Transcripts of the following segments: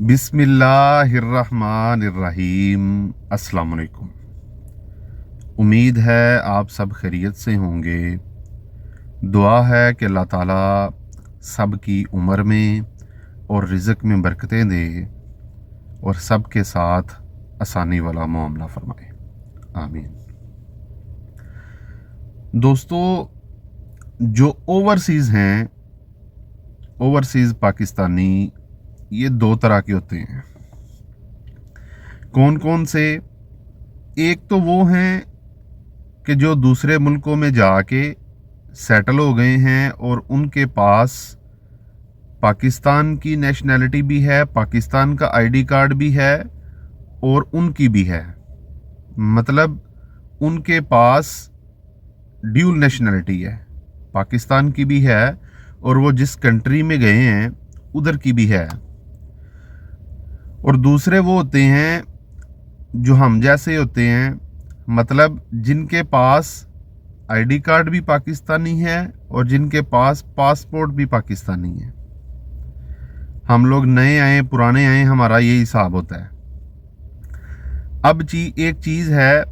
बिस्मिल्लाहिर्रहमानिर्रहीम। अस्सलाम वालेकुम। उम्मीद है आप सब खैरियत से होंगे। दुआ है कि अल्लाह ताला सब की उम्र में और रिज़्क़ में बरकतें दे और सब के साथ आसानी वाला मामला फरमाए, आमीन। दोस्तों, जो ओवरसीज़ हैं, ओवरसीज़ पाकिस्तानी, ये दो तरह के होते हैं। कौन कौन से? एक तो वो हैं कि जो दूसरे मुल्कों में जाके सेटल हो गए हैं और उनके पास पाकिस्तान की नेशनैलिटी भी है, पाकिस्तान का आईडी कार्ड भी है और उनकी भी है। मतलब उनके पास ड्यूल नेशनैलिटी है, पाकिस्तान की भी है और वो जिस कंट्री में गए हैं उधर की भी है। और दूसरे वो होते हैं जो हम जैसे होते हैं, मतलब जिनके पास आईडी कार्ड भी पाकिस्तानी है और जिनके पास पासपोर्ट भी पाकिस्तानी है। हम लोग नए आए पुराने आए, हमारा ये हिसाब होता है। अब एक चीज़ है,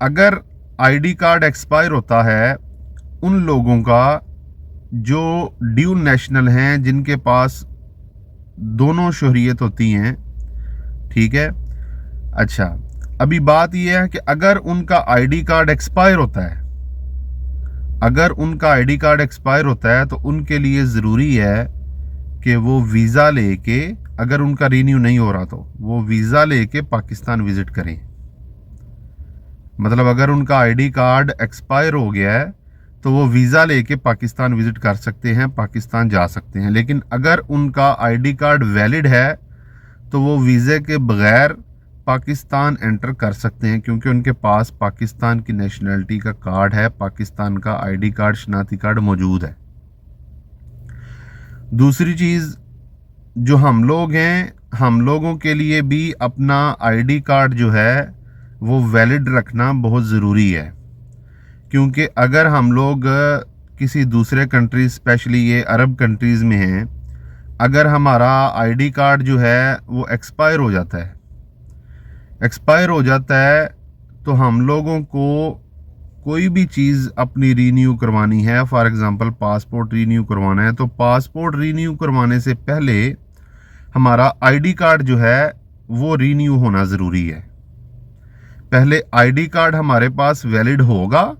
अगर आईडी कार्ड एक्सपायर होता है उन लोगों का जो ड्यूल नेशनल हैं, जिनके पास दोनों शहरियत होती हैं, ठीक है। अच्छा, अभी बात यह है कि अगर उनका आईडी कार्ड एक्सपायर होता है, अगर उनका आईडी कार्ड एक्सपायर होता है तो उनके लिए ज़रूरी है कि वो वीज़ा लेके, अगर उनका रीन्यू नहीं हो रहा तो वो वीज़ा लेके पाकिस्तान विज़िट करें। मतलब अगर उनका आईडी कार्ड एक्सपायर हो गया है तो वो वीज़ा लेके पाकिस्तान विज़िट कर सकते हैं, पाकिस्तान जा सकते हैं। लेकिन अगर उनका आईडी कार्ड वैलिड है तो वो वीज़े के बगैर पाकिस्तान एंटर कर सकते हैं, क्योंकि उनके पास पाकिस्तान की नेशनैलिटी का कार्ड है, पाकिस्तान का आईडी कार्ड, शनाख्ती कार्ड मौजूद है। दूसरी चीज़, जो हम लोग हैं, हम लोगों के लिए भी अपना आईडी कार्ड जो है वो वैलिड रखना बहुत ज़रूरी है। क्योंकि अगर हम लोग किसी दूसरे कंट्री, स्पेशली ये अरब कंट्रीज़ में हैं, अगर हमारा आईडी कार्ड जो है वो एक्सपायर हो जाता है, तो हम लोगों को कोई भी चीज़ अपनी रीन्यू करवानी है, फॉर एग्ज़ाम्पल पासपोर्ट रीन्यू करवाना है, तो पासपोर्ट रीन्यू करवाने से पहले हमारा आईडी कार्ड जो है वो रीन्यू होना ज़रूरी है। पहले आईडी कार्ड हमारे पास वैलिड होगा,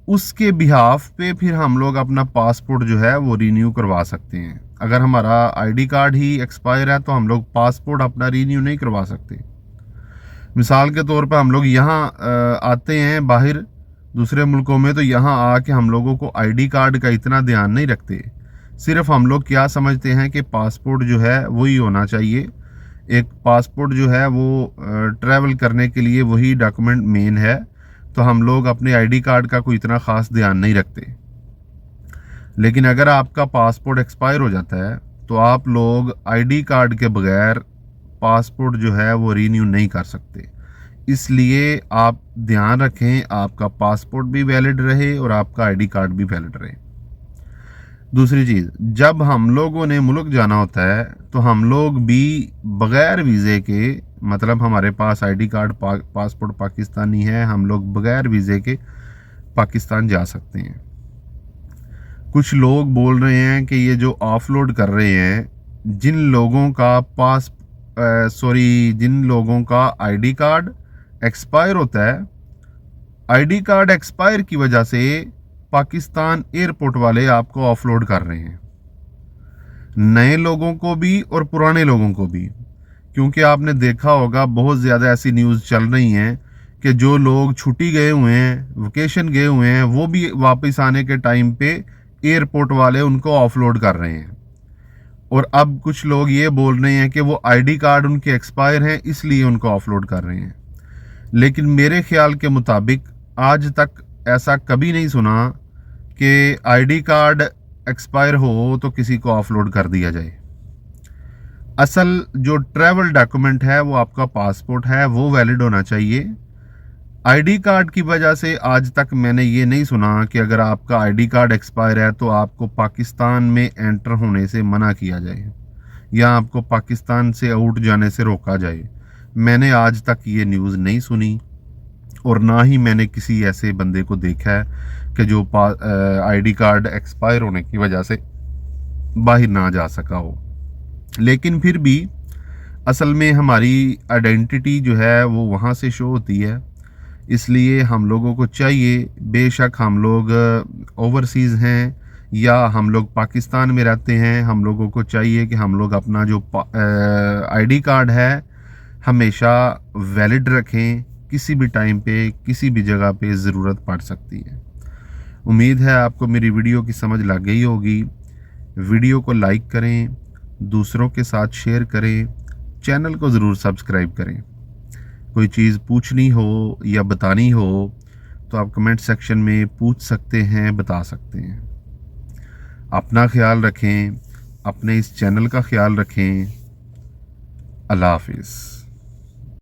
उसके बिहाफ पे फिर हम लोग अपना पासपोर्ट जो है वो रीन्यू करवा सकते हैं। अगर हमारा आईडी कार्ड ही एक्सपायर है तो हम लोग पासपोर्ट अपना रीन्यू नहीं करवा सकते। मिसाल के तौर पर हम लोग यहाँ आते हैं बाहर दूसरे मुल्कों में, तो यहाँ आके हम लोगों को आईडी कार्ड का इतना ध्यान नहीं रखते। सिर्फ हम लोग क्या समझते हैं कि पासपोर्ट जो है वही होना चाहिए, एक पासपोर्ट जो है वो ट्रैवल करने के लिए वही डॉक्यूमेंट मेन है, तो हम लोग अपने आईडी कार्ड का कोई इतना ख़ास ध्यान नहीं रखते। लेकिन अगर आपका पासपोर्ट एक्सपायर हो जाता है तो आप लोग आईडी कार्ड के बगैर पासपोर्ट जो है वो रीन्यू नहीं कर सकते। इसलिए आप ध्यान रखें, आपका पासपोर्ट भी वैलिड रहे और आपका आईडी कार्ड भी वैलिड रहे। दूसरी चीज़, जब हम लोगों ने मुल्क जाना होता है तो हम लोग भी बग़ैर वीज़े के, मतलब हमारे पास आईडी कार्ड पासपोर्ट पाकिस्तानी है, हम लोग बग़ैर वीज़े के पाकिस्तान जा सकते हैं। कुछ लोग बोल रहे हैं कि ये जो ऑफलोड कर रहे हैं, जिन लोगों का जिन लोगों का आईडी कार्ड एक्सपायर होता है, आईडी कार्ड एक्सपायर की वजह से पाकिस्तान एयरपोर्ट वाले आपको ऑफलोड कर रहे हैं, नए लोगों को भी और पुराने लोगों को भी। क्योंकि आपने देखा होगा बहुत ज़्यादा ऐसी न्यूज़ चल रही हैं कि जो लोग छुट्टी गए हुए हैं, वेकेशन गए हुए हैं, वो भी वापस आने के टाइम पे एयरपोर्ट वाले उनको ऑफलोड कर रहे हैं। और अब कुछ लोग ये बोल रहे हैं कि वो आईडी कार्ड उनके एक्सपायर हैं इसलिए उनको ऑफलोड कर रहे हैं। लेकिन मेरे ख्याल के मुताबिक आज तक ऐसा कभी नहीं सुना कि आईडी कार्ड एक्सपायर हो तो किसी को ऑफलोड कर दिया जाए। असल जो ट्रैवल डॉक्यूमेंट है वो आपका पासपोर्ट है, वो वैलिड होना चाहिए। आईडी कार्ड की वजह से आज तक मैंने ये नहीं सुना कि अगर आपका आईडी कार्ड एक्सपायर है तो आपको पाकिस्तान में एंटर होने से मना किया जाए। या आपको पाकिस्तान से आउट जाने से रोका जाए। मैंने आज तक ये न्यूज़ नहीं सुनी और ना ही मैंने किसी ऐसे बंदे को देखा है कि जो आईडी कार्ड एक्सपायर होने की वजह से बाहर ना जा सका हो। लेकिन फिर भी असल में हमारी आइडेंटिटी जो है वो वहाँ से शो होती है, इसलिए हम लोगों को चाहिए, बेशक हम लोग ओवरसीज़ हैं या हम लोग पाकिस्तान में रहते हैं, हम लोगों को चाहिए कि हम लोग अपना जो आईडी कार्ड है हमेशा वैलिड रखें। किसी भी टाइम पे किसी भी जगह पे ज़रूरत पड़ सकती है। उम्मीद है आपको मेरी वीडियो की समझ लग गई होगी। वीडियो को लाइक करें, दूसरों के साथ शेयर करें, चैनल को ज़रूर सब्सक्राइब करें। कोई चीज़ पूछनी हो या बतानी हो तो आप कमेंट सेक्शन में पूछ सकते हैं, बता सकते हैं। अपना ख्याल रखें, अपने इस चैनल का ख्याल रखें। अल्लाह हाफिज़।